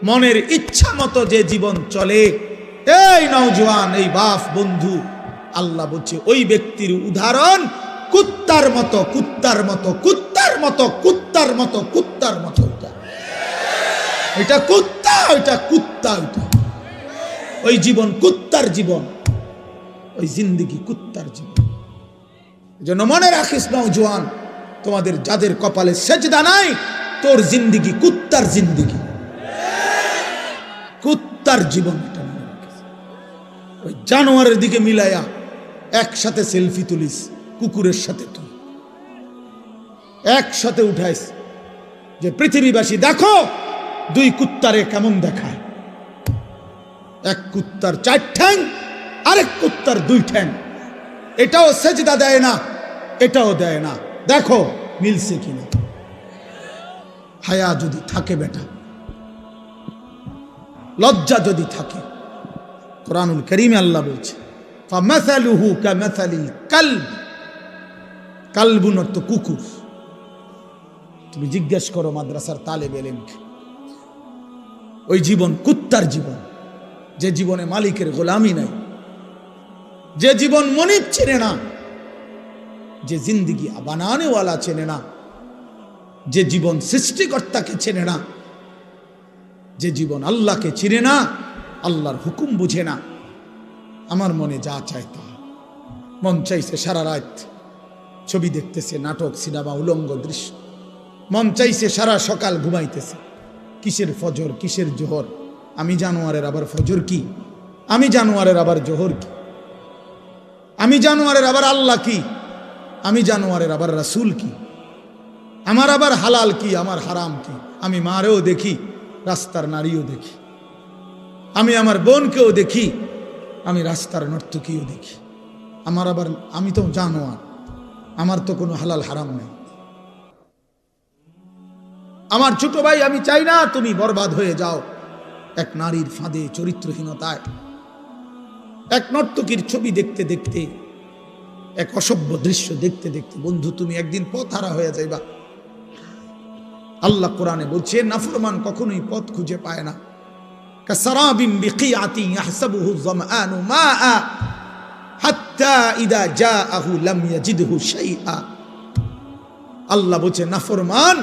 মনের ইচ্ছা মতো যে জীবন চলে, এই নওজোয়ান, এই বাপ বন্ধু, আল্লাহ বলছে ওই ব্যক্তির উদাহরণ কুত্তার মতো, কুত্তার মতো, কুত্তার মতো, কুত্তার মতো, কুত্তার মতো। এটা কুত্তা, ওইটা কুত্তা, ওইটা ওই জীবন কুত্তার জীবন, ওই জিন্দেগি কুত্তার জীবন। এজন্য মনে রাখিস নওজোয়ান, তোমাদের যাদের কপালে সেজদা নাই, তোর জিন্দেগি কুত্তার জিন্দেগি, কুত্তার জীবন। এটা মনে রাখিস। ওই জানোয়ারের দিকে মিলাইয়া একসাথে সেলফি তুলিস, কুকুরের সাথে তুই একসাথে উঠাইস যে পৃথিবীবাসী দেখো দুই কুত্তারে কেমন দেখায়। এক কুত্তার 4 ঠ্যাং, আরেক কুত্তার 2 ঠ্যাং। এটাও সেজদা দেয় না, এটাও দেয় না, দেখো মিলছে কিনা। হায়া যদি থাকে বেটা, লজ্জা যদি থাকে, কোরআনুল কারীমে আল্লাহ বলছে ফামাসালুহু কামাসালিল কালব। কালবুন অর্থ কুকুর। তুমি জিজ্ঞেস করো মাদ্রাসার তালেবে ইলমকে, ওই জীবন কুত্তার জীবন, যে জীবনে মালিকের গোলামি নাই, যে জীবন মনিব চেনে না, যে জিন্দেগি বানানেওয়ালা চেনে না, যে জীবন সৃষ্টিকর্তাকে চেনে না, যে জীবন আল্লাহকে চিনে না, আল্লাহর হুকুম বুঝে না। আমার মনে যা চায় তা, মন চাইছে সারা রাত ছবি দেখতেছে, নাটক, সিনেমা, উলঙ্গ দৃশ্য। মন চাইছে সারা সকাল ঘুমাইতেছে। কিসের ফজর, কিসের জোহর? আমি জানোয়ারের আবার ফজর কি? আমি জানোয়ারের আবার জোহর কি? আমি জানোয়ারের আবার আল্লাহ কি? আমি জানোয়ারের আবার রাসূল কি? আমার আবার হালাল কি, আমার হারাম কি? আমি মারেও দেখি, রাস্তার নারীও দেখি, আমি আমার বোনকেও দেখি, আমি রাস্তার নর্তকীও দেখি। আমার আবার, আমি তো জানোয়ার, আমার তো কোনো হালাল হারাম নেই। আমার ছোট ভাই, আমি চাই না তুমি বরবাদ হয়ে যাও এক নারীর ফাঁদে, চরিত্রহীনতায়, এক নর্তকীর ছবি দেখতে দেখতে, এক অসভ্য দৃশ্য দেখতে দেখতে। বন্ধু, তুমি একদিন পথহারা হয়ে যাইবা। আল্লাহ কোরআনে বলছে নাফরমান কখনোই পথ খুঁজে পায় না। কাসারাবিন বিকিআতিন ইয়াহসাবুহু যামআনু মাআ হাত্তা ইযা জাআহু লাম ইয়াজিদহু শাইআ। আল্লাহ বলছে নাফরমান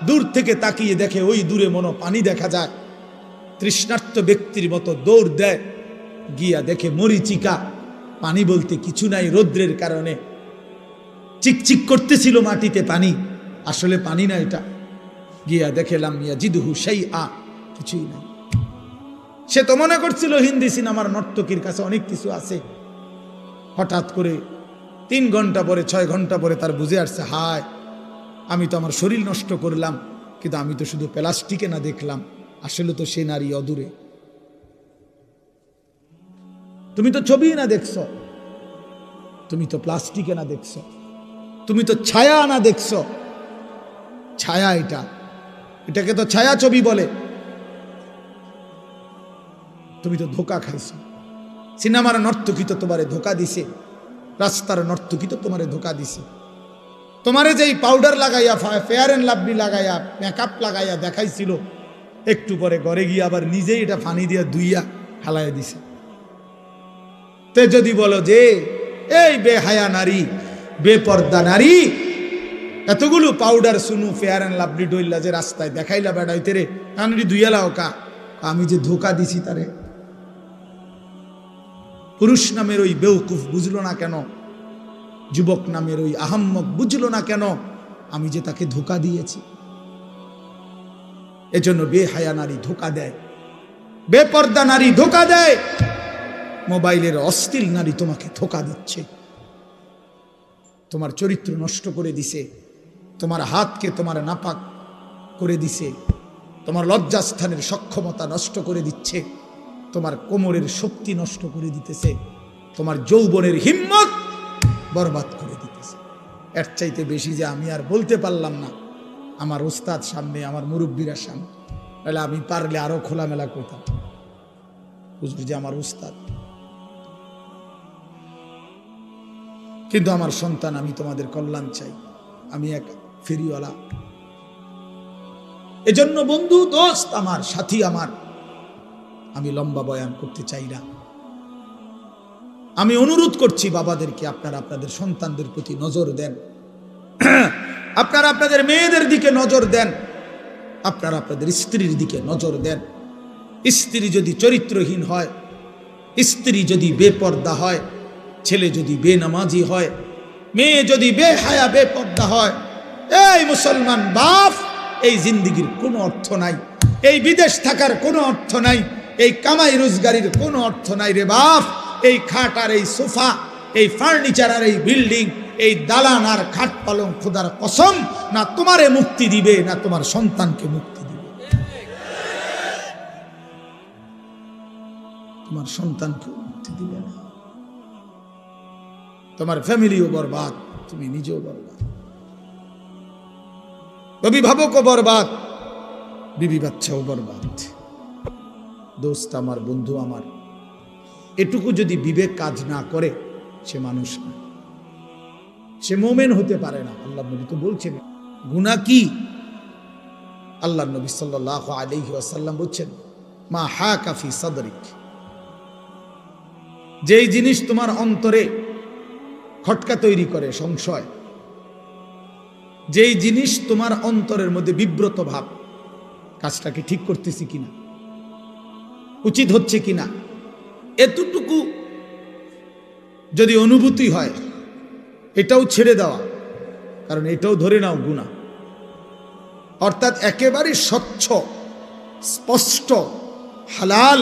দূর থেকে তাকিয়ে দেখে, ওই দূরে মনো পানি দেখা যায়, তৃষ্ণার্ত ব্যক্তির মতো দৌড় দেয়, গিয়া দেখে মরিচিকা, পানি বলতে কিছু নাই। রৌদ্রের কারণে চিকচিক করতেছিল মাটিতে পানি, আসলে পানি না এটা। গিয়া দেখে লাম ইয়াজিদহু শাইআ, কিছুই নাই। সে তো মনে করছিল হিন্দি সিনেমার নর্তকীর কাছে অনেক কিছু আছে। হঠাৎ করে 3 ঘন্টা পরে, 6 ঘন্টা পরে তার বুঝে আসছে, হায় আমি তো আমার শরীর নষ্ট করলাম, কিন্তু আমি তো শুধু প্লাস্টিকে না দেখলাম, আসলে তো সে নারী অদূরে। তুমি তো ছবি না দেখছো, তুমি তো প্লাস্টিকে না দেখছো, তুমি তো ছায়া না দেখছো। ছায়া এটা, এটাকে তো ছায়া ছবি বলে। তুমি তো ধোকা খাইছো। সিনেমার নর্তকী তো তোমারে ধোকা দিছে, রাস্তার নর্তকী তো তোমারে ধোকা দিছে। তোমারে যেই পাউডার লাগাইয়া, ফেয়ার এন্ড লাভলি লাগাইয়া, মেকআপ লাগাইয়া দেখাইছিল, একটু পরে ঘরে গিয়ে আবার নিজেই এটা পানি দিয়া ধুইয়া হালাইয়া দিছে। তে যদি বলো যে এই বেহায়া নারী, বেপর্দা নারী, এতগুলো পাউডার সুনু ফেয়ার এন্ড লাভলি ডইলা যে রাস্তায় দেখাইলা বেড়াইতে রে, কানড়ি ধুইয়ালাও কা, আমি যে ধোকা দিছি তারে। পুরুষ নামের ওই বেউকুফ বুঝলো না কেন? যুবক নামের ওই আহাম্মক বুঝলো না কেন? আমি যে তাকে ধোকা দিয়েছি। এজন্য বেহায়া নারী ধোকা দেয়, বেপর্দা নারী ধোকা দেয়, মোবাইলের অশ্লীল নারী তোমাকে ধোকা দিচ্ছে। তোমার চরিত্র নষ্ট করে দিছে, তোমার হাতকে তোমার নাপাক করে দিছে, তোমার লজ্জাস্থানের সক্ষমতা নষ্ট করে দিচ্ছে, তোমার কোমরের শক্তি নষ্ট করে দিতেছে, তোমার যৌবনের হিম্মত বরবাদ করে দিতেছে। এর চাইতে বেশি যে আমি আর বলতে পারলাম না আমার ওস্তাদ সামনে, আমার মুরব্বীরা সামনে, তাহলে আমি পারলে আরো খোলামেলা করতাম। বুঝবি যে আমার ওস্তাদ, কিন্তু আমার সন্তান, আমি তোমাদের কল্যাণ চাই। আমি এক ফেরিওয়ালা, এজন্য বন্ধু, দোস্ত আমার, সাথী আমার, আমি লম্বা বয়ান করতে চাই না। আমি অনুরোধ করছি বাবাদেরকে, আপনারা আপনাদের সন্তানদের প্রতি নজর দেন, আপনারা আপনাদের মেয়েদের দিকে নজর দেন, আপনারা আপনাদের স্ত্রীর দিকে নজর দেন। স্ত্রী যদি চরিত্রহীন হয়, স্ত্রী যদি বেপর্দা হয়, ছেলে যদি বেনামাজি হয়, মেয়ে যদি বেহায়া বেপর্দা হয়, এই মুসলমান বাপ, এই জিন্দিগির কোনো অর্থ নাই, এই বিদেশ থাকার কোনো অর্থ নাই, এই কামাই রোজগারির কোনো অর্থ নাই রে বাপ। এই খাট আর এই সোফা, এই ফার্নিচার আর এই বিল্ডিং, এই দালান আর খাট পালং খোদার কসম না তোমারে মুক্তি দিবে, না তোমার সন্তানকে মুক্তি দিবে। তোমার সন্তানকে মুক্তি দিবে না, তোমার ফ্যামিলিও বরবাদ, তুমি নিজেও বরবাদ, অভিভাবকও বরবাদ, বিবি বাচ্চাও বরবাদ। দোস্ত আমার, বন্ধু আমার, এটুকু যদি বিবেক কাজ না করে, সে মানুষ না, সে মোমেন হতে পারে না। আল্লাহ নবী তো বলছেন গুনাহ কি? আল্লাহ নবী সাল্লাল্লাহু আলাইহি ওয়াসাল্লাম বলছেন, মা হাকা ফি সাদরিক, যেই জিনিস তোমার অন্তরে খটকা তৈরি করে, সংশয়, যেই জিনিস তোমার অন্তরের মধ্যে বিব্রত ভাব, কাজটাকে ঠিক করতেছি কিনা, উচিত হচ্ছে কিনা, এতটুকু যদি অনুভূতি হয়, এটাও ছেড়ে দেওয়া, কারণ এটাও ধরে নাও গুনাহ। অর্থাৎ একেবারে স্বচ্ছ, স্পষ্ট, হালাল,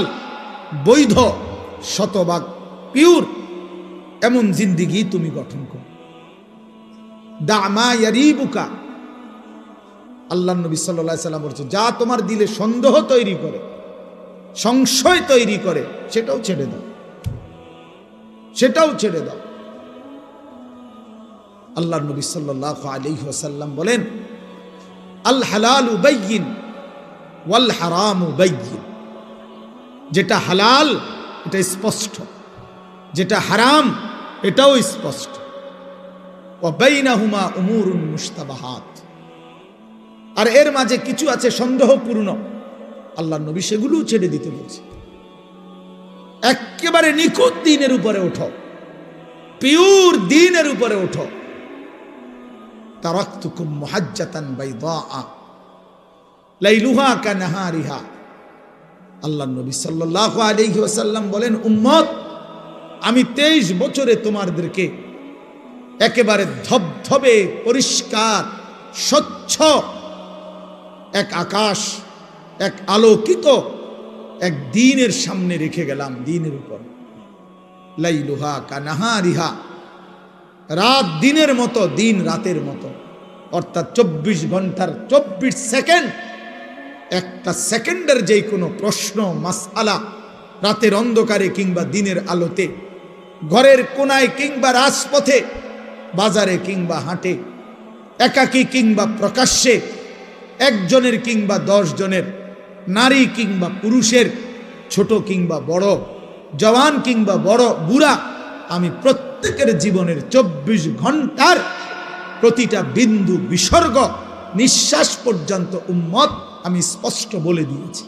বৈধ, শতভাগ পিওর এমন জিন্দিগি তুমি গঠন করো। দামা ইয়ারিবুকা, আল্লাহ নবী সাল্লাল্লাহু আলাইহি সাল্লাম বলছেন, যা তোমার দিলে সন্দেহ তৈরি করে, সংশয় তৈরি করে, সেটাও ছেড়ে দাও, সেটাও ছেড়ে দাও। আল্লাহ নবী সাল্লাল্লাহু আলাইহি ওয়াসাল্লাম বলেন, আল হালালু বাইয়িন ওয়াল হারামু বাইয়িন, যেটা হালাল এটা স্পষ্ট, যেটা হারাম এটাও স্পষ্ট। ওয়া বাইনাহুমা উমুরুন মুশতাবাহাত, আর এর মাঝে কিছু আছে সন্দেহপূর্ণ, আল্লাহ নবী সেগুলোও ছেড়ে দিতে বলছে। একেবারে নিখুঁত দ্বীনের উপরে ওঠো, পিওর দ্বীনের উপরে ওঠো। তারাকতুকুম মুহাজ্জাতান বাইদা লাইলুহা কানাহারিহা, আল্লাহ নবী সাল্লাল্লাহু আলাইহি ওয়াসাল্লাম বলেন, উম্মত, আমি 23 বছরে তোমাদেরকে একেবারে ধবধবে পরিষ্কার স্বচ্ছ এক আকাশ, এক আলোকিত এক দ্বীনের সামনে রেখে গেলাম, দ্বীনের উপর। লাইলুহা কানাহারিহা, রাত দিনের মতো, দিন রাতের মতো, অর্থাৎ 24 ঘন্টার 24 সেকেন্ড, একটা সেকেন্ডের যে কোনো প্রশ্ন মাসআলা, রাতের অন্ধকারে কিংবা দিনের আলোতে, ঘরের কোনায় কিংবা রাজপথে, বাজারে কিংবা হাটে, একাকী কিংবা প্রকাশ্যে, একজনের কিংবা 10 জনের, নারী কিংবা পুরুষের, ছোট কিংবা বড়, জওয়ান কিংবা বড় বুড়া, আমি প্রত্যেকের জীবনের 24 ঘন্টার প্রতিটা বিন্দু বিসর্গ, নিঃশ্বাস পর্যন্ত উম্মত আমি স্পষ্ট বলে দিয়েছি।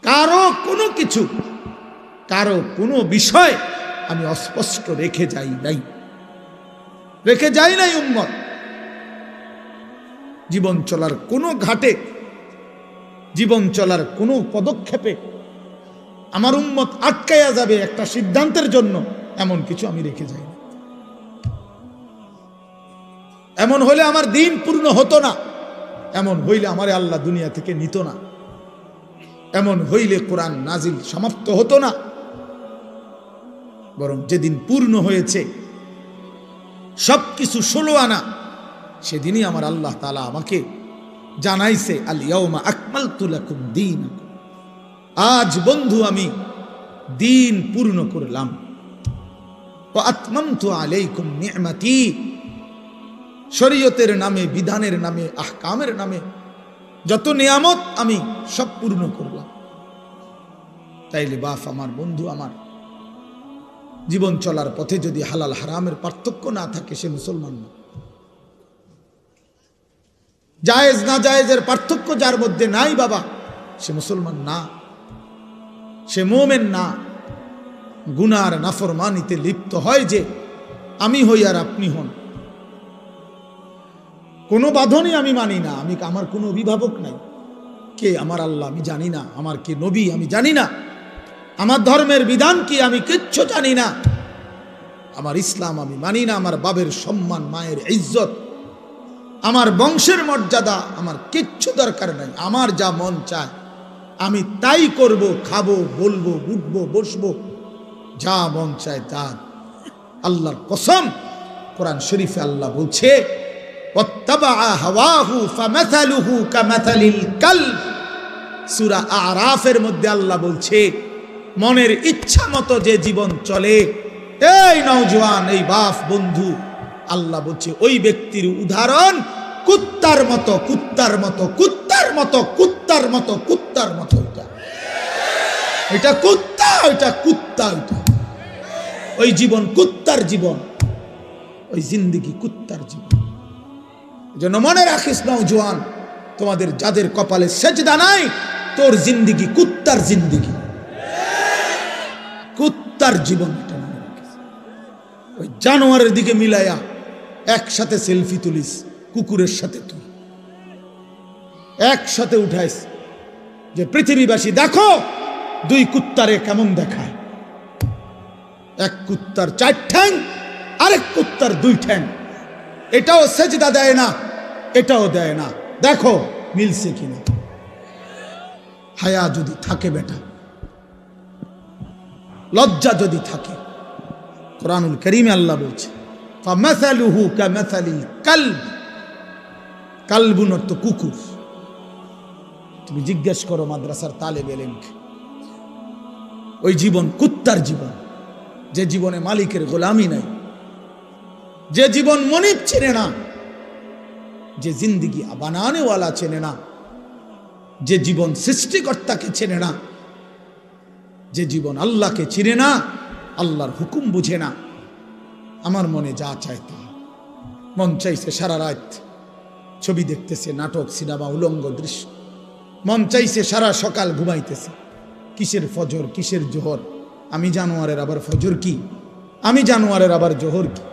কারো কোনো কিছু, কারো কোনো বিষয় আমি অস্পষ্ট রেখে যাই নাই, রেখে যাই নাই উম্মত। জীবন চলার কোনো ঘাটে, জীবন চলার কোনো পদক্ষেপে আমার উম্মত আটকায়া যাবে একটা সিদ্ধান্তের জন্য, এমন কিছু আমি রেখে যাই না। এমন হলে আমার দিন পূর্ণ হতো না, এমন হইলে আমারে আল্লাহ দুনিয়া থেকে নিত না, এমন হইলে কোরআন নাজিল সমাপ্ত হতো না। বরং যেদিন পূর্ণ হয়েছে সবকিছু 16 আনা, সেদিনই আমার আল্লাহ তাআলা আমাকে জানাইছে, আল ইয়াউমা আকমালতু লাকুম দীনাকুম, আজ বন্ধু আমি দিন পূর্ণ করলাম। ওয়া আতমামতু আলাইকুম নি'মাতি, শরীয়তের নামে, বিধানের নামে, আহকামের নামে যত নিয়ামত আমি সব পূর্ণ করলাম। তাইলে বাপ আমার, বন্ধু আমার, জীবন চলার পথে যদি হালাল হারামের পার্থক্য না থাকে, সে মুসলমান না। জায়েজ না জায়েজের পার্থক্য যার মধ্যে নাই বাবা, সে মুসলমান না, সে মোমেন না। গুনার নাফরমানিতে লিপ্ত হয় যে আমি হই আর আপনি হন। কোনো বাঁধনই আমি মানি না, আমার কোনো অভিভাবক নাই। কে আমার আল্লাহ আমি জানি না, আমার কে নবী আমি জানি না, আমার ধর্মের বিধান কি আমি কিচ্ছু জানি না, আমার ইসলাম আমি মানি না, আমার বাবের সম্মান, মায়ের ইজ্জত, আমার বংশের মর্যাদা আমার কিচ্ছু দরকার নাই। আমার যা মন চায় আমি তাই করব, খাবো, বলবো, উঠবো, বসবো, যা মন চায় তা। আল্লাহর কসম, কোরআন শরীফে আল্লাহ বলছে ওয়াত্তাবাআ হাওয়াহু ফামাসালুহু কামাসালিল কালব। সূরা আরাফের মধ্যে আল্লাহ বলছে মনের ইচ্ছা মতো যে জীবন চলে, এই নওজোয়ান, এই বাপ বন্ধু, আল্লাহ বলছে ওই ব্যক্তির উদাহরণ কুত্তার মতো, কুত্তার মতো, কুত্তার মতো, কুত্তার মতো, কুত্তার মতো। এটা কুত্তা, ওইটা কুত্তা, ওইটা ওই জীবন কুত্তার জীবন, ওই জিন্দেগি কুত্তার জীবন। এজন্য মনে রাখিস নওজোয়ান, তোমাদের যাদের কপালে সেজদা নাই, তোর জিন্দেগি কুত্তার জিন্দেগি, কুত্তার জীবন। এটা মনে রাখিস। ওই জানোয়ারের দিকে মিলাইয়া একসাথে সেলফি তুলিস, কুকুরের সাথে তুই একসাথে উঠাইস যে পৃথিবীবাসী দেখো দুই কুত্তারে কেমন দেখায়। এক কুত্তার 4 ঠ্যাং, আরেক কুত্তার 2 ঠ্যাং। এটাও সেজদা দেয় না, এটাও দেয় না, দেখো মিলছে কিনা। হায়া যদি থাকে বেটা, লজ্জা যদি থাকে, কোরআনুল কারীমে আল্লাহ বলছে ফামাসালুহু কামাসালিল কালব। কালবুন অর্থ কুকুর। তুমি জিজ্ঞেস করো মাদ্রাসার তালেবে ইলমকে, ওই জীবন কুত্তার জীবন, যে জীবনে মালিকের গোলামি নাই, যে জীবন মনিব চেনে না, যে জিন্দেগি বানানেওয়ালা চেনে না, যে জীবন সৃষ্টিকর্তাকে চেনে না, যে জীবন আল্লাহকে চিনে না, আল্লাহর হুকুম বুঝে না। আমার মনে যা চায় তা, মন চাইছে সারা রাত ছবি দেখতেছে, নাটক, সিনেমা, উলঙ্গ দৃশ্য, মন চাইছে সারা সকাল ঘুমাইতেছে। কিসের ফজর, কিসের জোহর? আমি জানোয়ারের আবার ফজর কি? আমি জানোয়ারের আবার জোহর কি?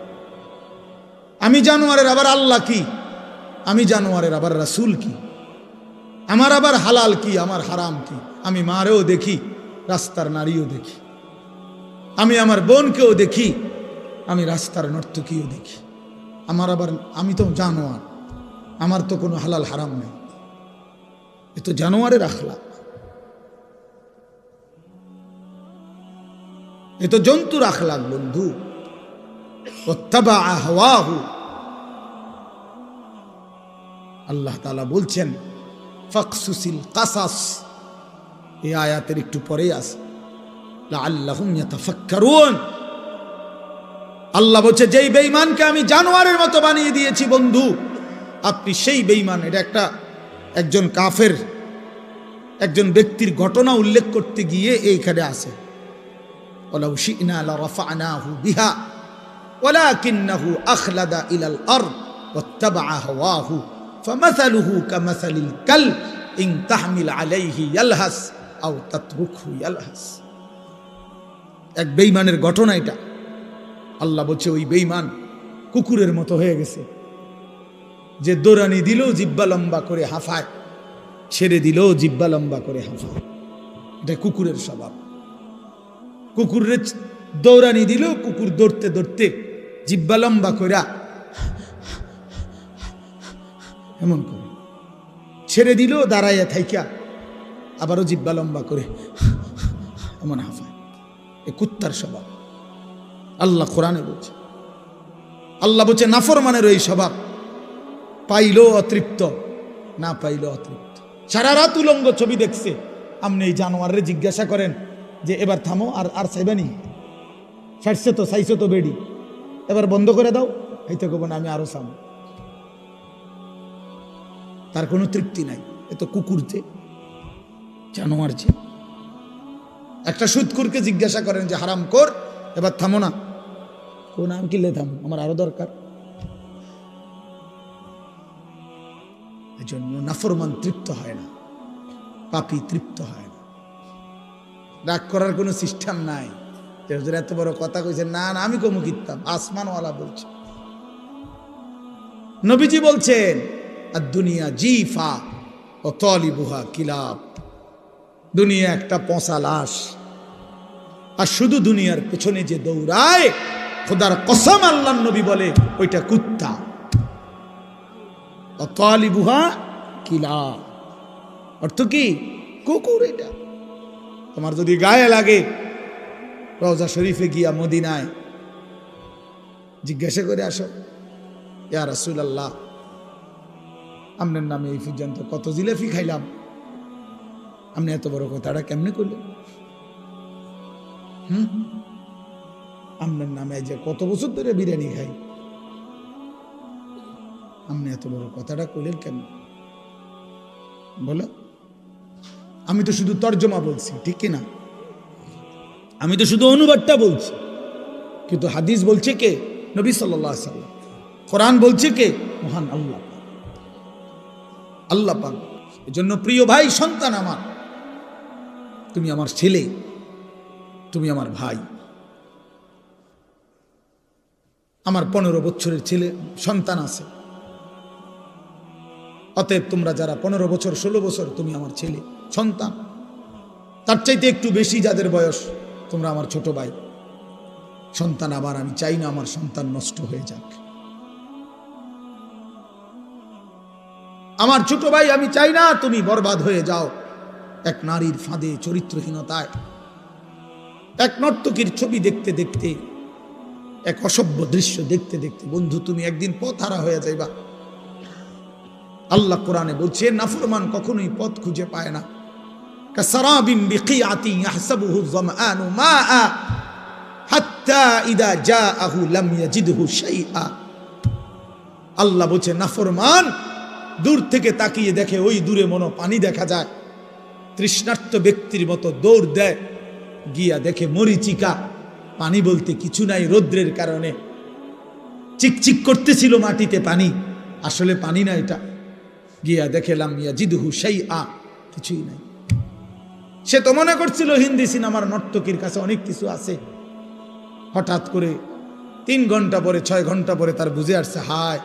আমি জানোয়ারের আবার আল্লাহ কি? আমি জানোয়ারের আবার রাসূল কি? আমার আবার হালাল কি, আমার হারাম কি? আমি মারেও দেখি, রাস্তার নারীও দেখি, আমি আমার বোনকেও দেখি, আমি রাস্তার নর্তকীও দেখি। আমার আবার, আমি তো জানোয়ার, আমার তো কোনো হালাল হারাম নেই। এ তো জানোয়ারের আখলাক, এ তো জন্তুর আখলাক বন্ধু। ওয়াত্তাবাআ হাওয়াহু, আল্লাহ তাআলা বলছেন ফাকসুসিল কাসাস। এই আয়াতের একটু পরেই আছে লাআল্লাহুম ইয়াতাফাক্কারুন। আল্লাহ বলছে যেই বেঈমানকে আমি জানোয়ারের মতো বানিয়ে দিয়েছি বন্ধু, আপনি সেই বেঈমান। এটা একজন কাফের, একজন ব্যক্তির ঘটনা উল্লেখ করতে গিয়ে এইখানে আছে ওয়ালাউ শি'না লারাফা'নাহু বিহা ওয়ালাকিন্নাহু আখলাদা ইলাল আরদ ওয়াত্তাবাআ হাওয়াহু ফামাসালুহু কামাসালিল কালব ইন তাহমিল আলাইহি ইয়ালহাস আও তাতরুকহু ইয়ালহাস। এক বেঈমানের ঘটনা এটা। আল্লাহ বলছে ওই বেঈমান কুকুরের মতো হয়ে গেছে, যে দৌড়ানি দিলেও জিব্বা লম্বা করে হাঁফায়, ছেড়ে দিলেও জিব্বা লম্বা করে হাঁফায়। এটা কুকুরের স্বভাব। কুকুরের দৌড়ানি দিলেও কুকুর দৌড়তে দৌড়তে জিব্বা লম্বা করে এমন করে, ছেড়ে দিলেও দাঁড়াইয়া থাইকা আবারও জিব্বা লম্বা করে এমন হাঁফায়। এ কুত্তার স্বভাব। আল্লাহ কোরআনে বলছে, আল্লাহ বলছে নাফরমানের এই স্বভাব, পাইলেও অতৃপ্ত, না পাইলেও অতৃপ্ত। সারা রাত উলঙ্গ ছবি দেখছে। আপনি এই জানোয়ারের জিজ্ঞাসা করেন যে এবার থামো, আর চাইবানি, ছাড়ছে তো, চাইছো তো বেডি, এবার বন্ধ করে দাও, এইতে কব না আমি আরো চাম। তার কোনো তৃপ্তি নাই। এ তো কুকুর যে, জানোয়ার যে। একটা সুদখোরকে জিজ্ঞাসা করেন যে হারাম কর, এবার থামো না, কোন আমি কিনলে থামো, আমার আরো দরকার। এজন্য নাফরমান তৃপ্ত হয় না, পাপী তৃপ্ত হয় না। রাগ করার কোনো সিস্টেম নাই। এত বড় কথা কইছে, না না আমি কমু কিতাম, আসমানওয়ালা বলছে। নবীজি বলছেন আর দুনিয়া জিফা ও তলিবুহা কিলাব, দুনিয়া একটা পচা লাশ, আর শুধু দুনিয়ার পেছনে যে দৌড়ায়, খোদার কসম আল্লাহর নবী বলে ওইটা কুত্তা। ও তলিবুহা কিলাব অর্থ কি? কুকুর। এটা তোমার যদি গায়ে লাগে, রওজা শরীফে গিয়া মদিনায় জিজ্ঞাসা করে আসো, ইয়া রাসূলুল্লাহ আপনার নামে এই পর্যন্ত কত জিলাপি খাইলাম, আপনি এত বড় কথাটা কেমনে করলেন? আপনার নামে যে কত বছর ধরে বিরিয়ানি খাই, আপনি এত বড় কথাটা করলেন কেমন? বলো। আমি তো শুধু তর্জমা বলছি, ঠিক কিনা? আমি তো শুধু অনুবাদটা বলছি, কিন্তু হাদিস বলছে কে? নবী সাল্লাল্লাহু আলাইহি ওয়াসাল্লাম। কোরআন বলছে কে? মহান আল্লাহ, আল্লাহ পাক। এজন্য প্রিয় ভাই, সন্তান আমার, তুমি আমার ছেলে, তুমি আমার ভাই। আমার 15 বছরের ছেলে সন্তান আছে, অতএব তোমরা যারা 15 বছর 16 বছর, তুমি আমার ছেলে সন্তান। তার চাইতে একটু বেশি যাদের বয়স, তোমরা আমার ছোট ভাই সন্তান। আবার আমি চাই না আমার সন্তান নষ্ট হয়ে যাক। আমার ছোট ভাই, আমি চাই না তুমি বরবাদ হয়ে যাও এক নারীর ফাঁদে, চরিত্রহীনতায়, এক নর্তকীর ছবি দেখতে দেখতে, এক অসভ্য দৃশ্য দেখতে দেখতে। বন্ধু, তুমি একদিন পথহারা হয়ে যাইবা। আল্লাহ কোরআনে বলছে, নাফরমান কখনোই পথ খুঁজে পায় না। কাসারাবিন বিকিআতিন ইয়াহসাবুহু যামআনু মাআ হাত্তা ইদা জাআহু লাম ইয়াজিদহু শাইআ। আল্লাহ বলছে, নাফরমান দূর থেকে তাকিয়ে দেখে, ওই দূরে মনো পানি দেখা যায়, তৃষ্ণার্ত ব্যক্তির মতো দৌড় দেয়, গিয়া দেখে মরিচিকা, পানি বলতে কিছু নাই। রৌদ্রের কারণে চিকচিক করতেছিল মাটিতে পানি, আসলে পানি না এটা। গিয়া দেখে লাম ইয়াজিদহু শাইআ, কিছুই নাই। সে তো মনে করছিল হিন্দি সিনেমার নর্তকীর কাছে অনেক কিছু আছে। হঠাৎ করে 3 ঘন্টা পরে, 6 ঘন্টা পরে তার বুঝে আসছে, হায়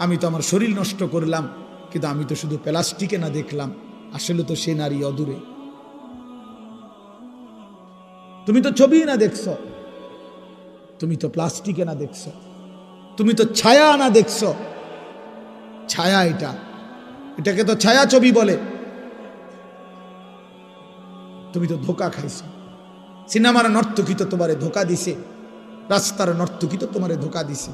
আমি তো আমার শরীর নষ্ট করলাম, কিন্তু আমি তো শুধু প্লাস্টিকে না দেখলাম, আসলে তো সে নারী অদূরে। তুমি তো ছবি না দেখছ, তুমি তো প্লাস্টিকে না দেখছ, তুমি তো ছায়া না দেখছ। ছায়া এটাকে তো ছায়া ছবি বলে। তুমি তো ধোকা খাইছো। সিনেমার নর্তকী তো তোমারে ধোকা দিছে, রাস্তার নর্তকী তো তোমারে ধোকা দিছে।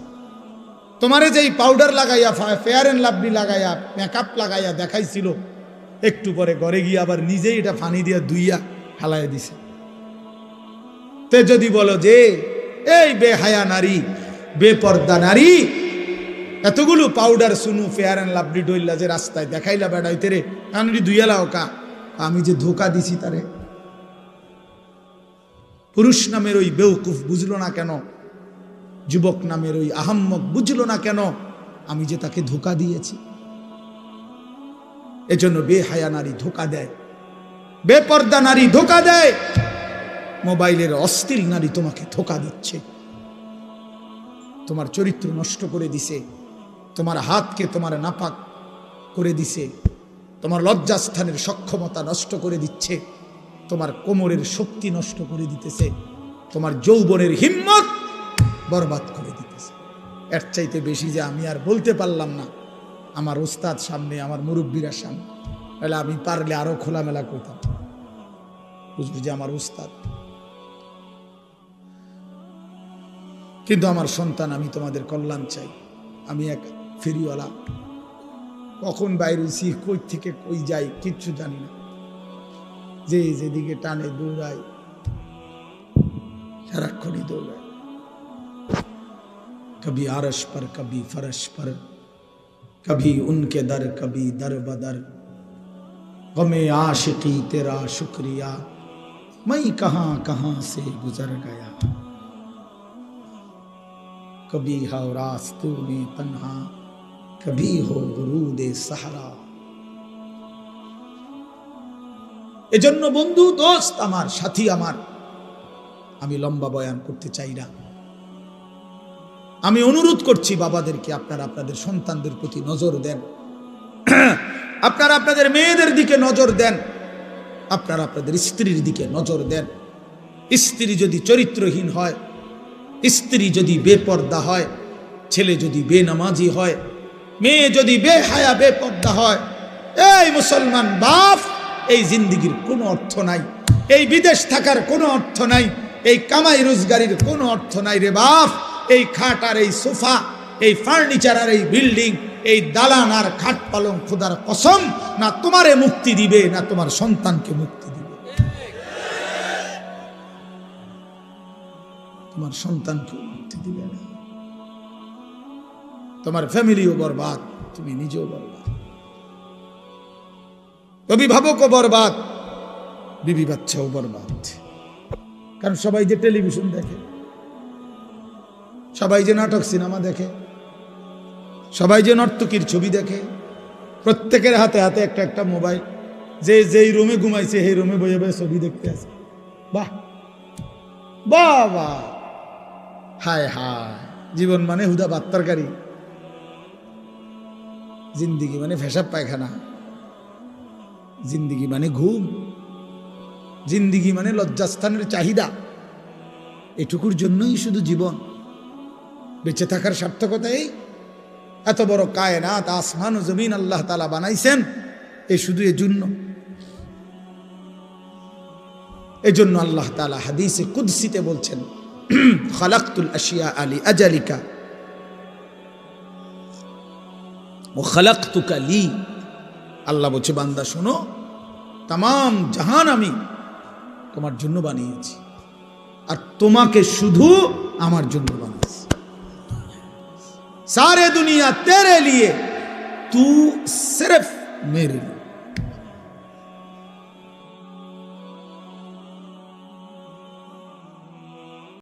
তোমারে যেই পাউডার লাগাইয়া, ফেয়ার এন্ড লাভলি লাগাইয়া, মেকআপ লাগাইয়া দেখাইছিল, একটু পরে ঘরে গিয়ে আবার নিজেই এটা পানি দিয়া ধুইয়া হালাইয়া দিছে। তে যদি বলো যে এই বেহায়া নারী, বেপর্দা নারী, এতগুলো পাউডার সুনু ফেয়ার এন্ড লাভলি ডইলা যে রাস্তায় দেখাইলা বেড়াইতে রে, কানড়ি ধুইয়ালাও কা, আমি যে ধোকা দিছি তারে। পুরুষ নামের ওই বেউকুফ বুঝলো না কেন? যুবক নামের ওই আহাম্মক বুঝলো না কেন? আমি যে তাকে ধোকা দিয়েছি। এজন্য বেহায়া নারী ধোকা দেয়, বেপর্দা নারী ধোকা দেয়, মোবাইলের অশ্লীল নারী তোমাকে ধোকা দিচ্ছে। তোমার চরিত্র নষ্ট করে দিছে, তোমার হাতকে তোমার নাপাক করে দিছে, তোমার লজ্জাস্থানের সক্ষমতা নষ্ট করে দিচ্ছে, তোমার কোমরের শক্তি নষ্ট করে দিতেছে, তোমার যৌবনের হিম্মত বরবাদ করে দিতেছে। এর চাইতে বেশি যে আমি আর বলতে পারলাম না আমার ওস্তাদ সামনে, আমার মুরব্বীরা সামনে, তাহলে আমি পারলে আরো খোলামেলা করতাম। বুঝবি যে আমার ওস্তাদ। কিন্তু আমার সন্তান, আমি তোমাদের কল্যাণ চাই। আমি এক ফেরিওয়ালা, কখন বাইরে হইছি, কই থেকে কই যাই কিচ্ছু জানি না। যে যেদিকে টানে দৌড়াই, সারাক্ষণই দৌড়াই, कभी आरश पर कभी फरश पर, कभी उनके दर कभी दर बदर, गमे आशिकी तेरा शुक्रिया, मैं कहां कहां से गुजर गया, कभी है रास्तों में तन्हा, কবি হো গুরুদে সাহারা। এজন্য বন্ধু, দোস্ত আমার, সাথী আমার, আমি লম্বা বয়ান করতে চাই না। আমি অনুরোধ করছি বাবাদেরকে, আপনারা আপনাদের সন্তানদের প্রতি নজর দেন, আপনারা আপনাদের মেয়েদের দিকে নজর দেন, আপনারা আপনাদের স্ত্রীর দিকে নজর দেন। স্ত্রী যদি চরিত্রহীন হয়, স্ত্রী যদি বেপর্দা হয়, ছেলে যদি বেনামাজি হয়, মেয়ে যদি বেহায়া বেপর্দা হয়, এই মুসলমান বাপ, এই জিন্দিগির কোনো অর্থ নাই, এই বিদেশ থাকার কোনো অর্থ নাই, এই কামাই রোজগারির কোনো অর্থ নাই রে বাপ। এই খাট আর এই সোফা, এই ফার্নিচার আর এই বিল্ডিং, এই দালান আর খাট পালং খোদার কসম না তোমারে মুক্তি দিবে, না তোমার সন্তানকে মুক্তি দিবে। তোমার সন্তানকে মুক্তি দিবে না, তোমার ফ্যামিলিও বরবাদ, তুমি নিজেও বরবাদ, অভিভাবকও বরবাদ, বিবি বাচ্চাও বরবাদ। কারণ সবাই যে টেলিভিশন দেখে, সবাই যে নাটক সিনেমা দেখে, সবাই যে নর্তকীর ছবি দেখে, প্রত্যেকের হাতে হাতে একটা একটা মোবাইল, যে যেই রুমে ঘুমাইছে সেই রুমে বসে বসে ছবি দেখতে আছে। বাহ বাহ বাহ, হায় হায়, জীবন মানে হুদা ভাত তরকারি, জিন্দিগি মানে ফেসাব পায়খানা, জিন্দিগি মানে ঘুম, জিন্দিগি মানে লজ্জাস্থানের চাহিদা। এটুকুর জন্যই শুধু জীবন, বেঁচে থাকার সার্থকতা এই। এত বড় কায়নাত, আসমান ও জমিন আল্লাহ তাআলা বানাইছেন এই শুধু এর জন্য। এজন্য আল্লাহ তাআলা হাদিসে কুদসিতে বলছেন, খালাকতুল আশিয়া আলি আজালিকা ও খালাকতুকা লি। আল্লাহ বলছে, বান্দা শোনো, তাম জাহান আমি তোমার জন্য বানিয়েছি, আর তোমাকে শুধু আমার জন্য বানিয়েছি। सारे दुनिया तेरे लिए, तू सिर्फ मेरे लिए।